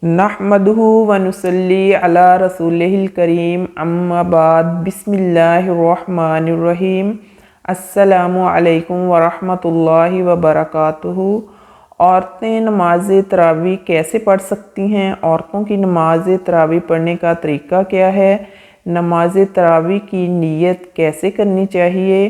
نحمدہ ونصلی علی رسولہ الکریم اما بعد بسم اللہ الرحمن الرحیم السلام علیکم ورحمۃ اللہ وبرکاتہ۔ عورتیں نماز تراویح کیسے پڑھ سکتی ہیں؟ عورتوں کی نماز تراویح پڑھنے کا طریقہ کیا ہے؟ نماز تراویح کی نیت کیسے کرنی چاہیے؟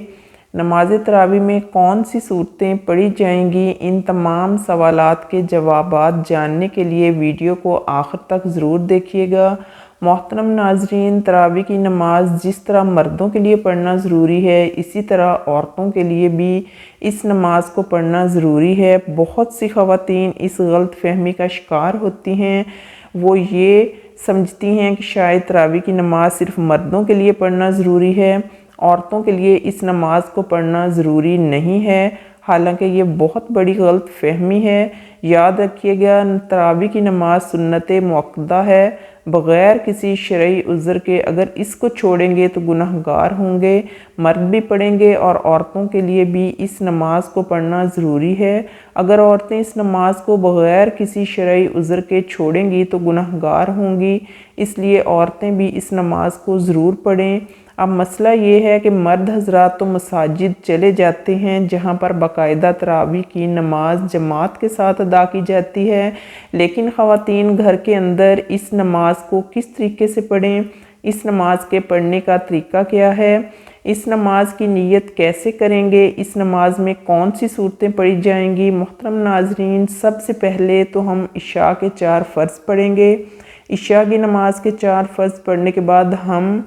نماز تراویح میں کون سی صورتیں پڑھی جائیں گی؟ ان تمام سوالات کے جوابات جاننے کے لیے ویڈیو کو آخر تک ضرور دیکھیے گا۔ محترم ناظرین، تراویح کی نماز جس طرح مردوں کے لیے پڑھنا ضروری ہے، اسی طرح عورتوں کے لیے بھی اس نماز کو پڑھنا ضروری ہے۔ بہت سی خواتین اس غلط فہمی کا شکار ہوتی ہیں، وہ یہ سمجھتی ہیں کہ شاید تراویح کی نماز صرف مردوں کے لیے پڑھنا ضروری ہے، عورتوں کے لیے اس نماز کو پڑھنا ضروری نہیں ہے، حالانکہ یہ بہت بڑی غلط فہمی ہے۔ یاد رکھیے گا، تراویح کی نماز سنت مؤکدہ ہے، بغیر کسی شرعی عذر کے اگر اس کو چھوڑیں گے تو گناہ گار ہوں گے۔ مرد بھی پڑھیں گے اور عورتوں کے لیے بھی اس نماز کو پڑھنا ضروری ہے۔ اگر عورتیں اس نماز کو بغیر کسی شرعی عذر کے چھوڑیں گی تو گناہ گار ہوں گی، اس لیے عورتیں بھی اس نماز کو ضرور پڑھیں۔ اب مسئلہ یہ ہے کہ مرد حضرات تو مساجد چلے جاتے ہیں جہاں پر باقاعدہ تراویح کی نماز جماعت کے ساتھ ادا کی جاتی ہے، لیکن خواتین گھر کے اندر اس نماز کو کس طریقے سے پڑھیں؟ اس نماز کے پڑھنے کا طریقہ کیا ہے؟ اس نماز کی نیت کیسے کریں گے؟ اس نماز میں کون سی صورتیں پڑھی جائیں گی؟ محترم ناظرین، سب سے پہلے تو ہم عشاء کے 4 فرض پڑھیں گے۔ عشاء کی نماز کے 4 فرض پڑھنے کے بعد ہم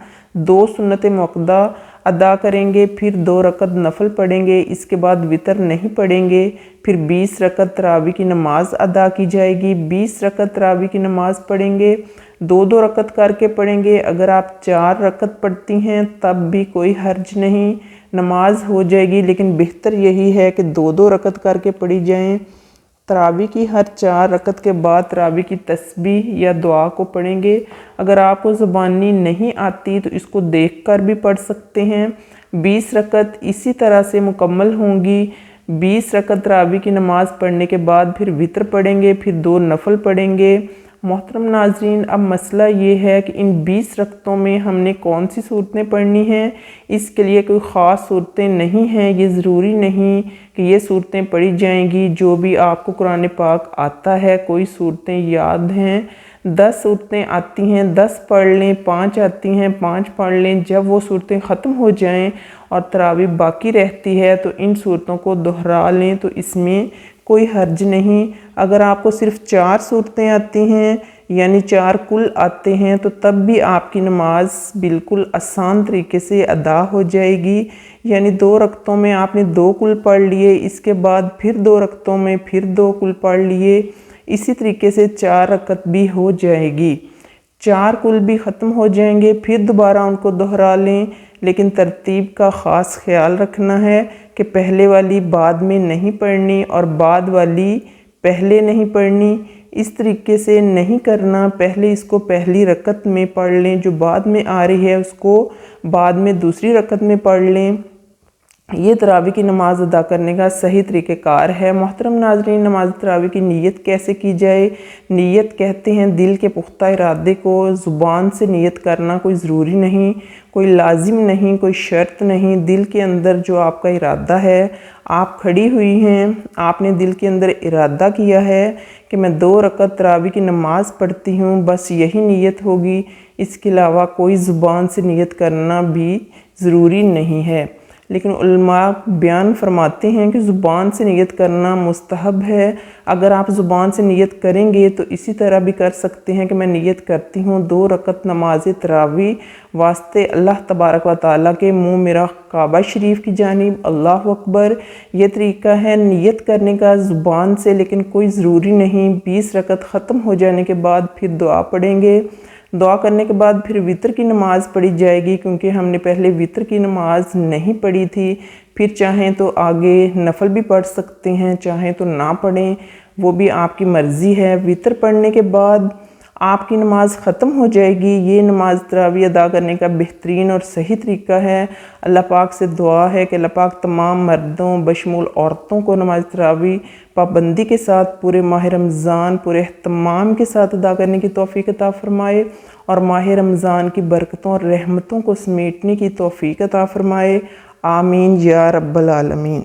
2 سنت مؤکدہ ادا کریں گے، پھر 2 رکعت نفل پڑھیں گے، اس کے بعد وتر نہیں پڑھیں گے، پھر 20 رکعت تراویح کی نماز ادا کی جائے گی۔ 20 رکعت تراویح کی نماز پڑھیں گے، 2 رکعت کر کے پڑھیں گے۔ اگر آپ 4 رکعت پڑھتی ہیں تب بھی کوئی حرج نہیں، نماز ہو جائے گی، لیکن بہتر یہی ہے کہ 2 رکعت کر کے پڑھی جائیں۔ تراویح کی ہر 4 رکعت کے بعد تراویح کی تسبیح یا دعا کو پڑھیں گے۔ اگر آپ کو زبانی نہیں آتی تو اس کو دیکھ کر بھی پڑھ سکتے ہیں۔ 20 رکعت اسی طرح سے مکمل ہوں گی۔ 20 رکعت تراویح کی نماز پڑھنے کے بعد پھر وتر پڑھیں گے، پھر 2 نفل پڑھیں گے۔ محترم ناظرین، اب مسئلہ یہ ہے کہ ان 20 رکعتوں میں ہم نے کون سی صورتیں پڑھنی ہیں؟ اس کے لیے کوئی خاص صورتیں نہیں ہیں، یہ ضروری نہیں کہ یہ صورتیں پڑھی جائیں گی۔ جو بھی آپ کو قرآن پاک آتا ہے، کوئی صورتیں یاد ہیں، 10 صورتیں آتی ہیں 10 پڑھ لیں، 5 آتی ہیں 5 پڑھ لیں۔ جب وہ صورتیں ختم ہو جائیں اور تراویح باقی رہتی ہے تو ان صورتوں کو دہرا لیں، تو اس میں کوئی حرج نہیں۔ اگر آپ کو صرف 4 صورتیں آتی ہیں، یعنی 4 کل آتے ہیں، تو تب بھی آپ کی نماز بالکل آسان طریقے سے ادا ہو جائے گی۔ یعنی 2 رکعتوں میں آپ نے 2 کل پڑھ لیے، اس کے بعد پھر 2 رکعتوں میں پھر 2 کل پڑھ لیے، اسی طریقے سے 4 رکعت بھی ہو جائے گی۔ 4 کل بھی ختم ہو جائیں گے، پھر دوبارہ ان کو دہرا لیں، لیکن ترتیب کا خاص خیال رکھنا ہے کہ پہلے والی بعد میں نہیں پڑھنی اور بعد والی پہلے نہیں پڑھنی۔ اس طریقے سے نہیں کرنا، پہلے اس کو پہلی رکعت میں پڑھ لیں، جو بعد میں آ رہی ہے اس کو بعد میں دوسری رکعت میں پڑھ لیں۔ یہ تراویح کی نماز ادا کرنے کا صحیح طریقہ کار ہے۔ محترم ناظرین، نماز تراویح کی نیت کیسے کی جائے؟ نیت کہتے ہیں دل کے پختہ ارادے کو۔ زبان سے نیت کرنا کوئی ضروری نہیں، کوئی لازم نہیں، کوئی شرط نہیں۔ دل کے اندر جو آپ کا ارادہ ہے، آپ کھڑی ہوئی ہیں، آپ نے دل کے اندر ارادہ کیا ہے کہ میں 2 رکعت تراویح کی نماز پڑھتی ہوں، بس یہی نیت ہوگی، اس کے علاوہ کوئی زبان سے نیت کرنا بھی ضروری نہیں ہے۔ لیکن علماء بیان فرماتے ہیں کہ زبان سے نیت کرنا مستحب ہے۔ اگر آپ زبان سے نیت کریں گے تو اسی طرح بھی کر سکتے ہیں کہ میں نیت کرتی ہوں 2 رکعت نماز تراویح واسطے اللہ تبارک و تعالیٰ کے، منہ میرا کعبہ شریف کی جانب، اللہ اکبر۔ یہ طریقہ ہے نیت کرنے کا زبان سے، لیکن کوئی ضروری نہیں۔ 20 رکعت ختم ہو جانے کے بعد پھر دعا پڑھیں گے۔ دعا کرنے کے بعد پھر وتر کی نماز پڑھی جائے گی، کیونکہ ہم نے پہلے وتر کی نماز نہیں پڑھی تھی۔ پھر چاہیں تو آگے نفل بھی پڑھ سکتے ہیں، چاہیں تو نہ پڑھیں، وہ بھی آپ کی مرضی ہے۔ وتر پڑھنے کے بعد آپ کی نماز ختم ہو جائے گی۔ یہ نماز تراویح ادا کرنے کا بہترین اور صحیح طریقہ ہے۔ اللہ پاک سے دعا ہے کہ اللہ پاک تمام مردوں بشمول عورتوں کو نماز تراویح پابندی کے ساتھ پورے ماہ رمضان پورے اہتمام کے ساتھ ادا کرنے کی توفیق عطا فرمائے، اور ماہ رمضان کی برکتوں اور رحمتوں کو سمیٹنے کی توفیق عطا فرمائے۔ آمین یا رب العالمین۔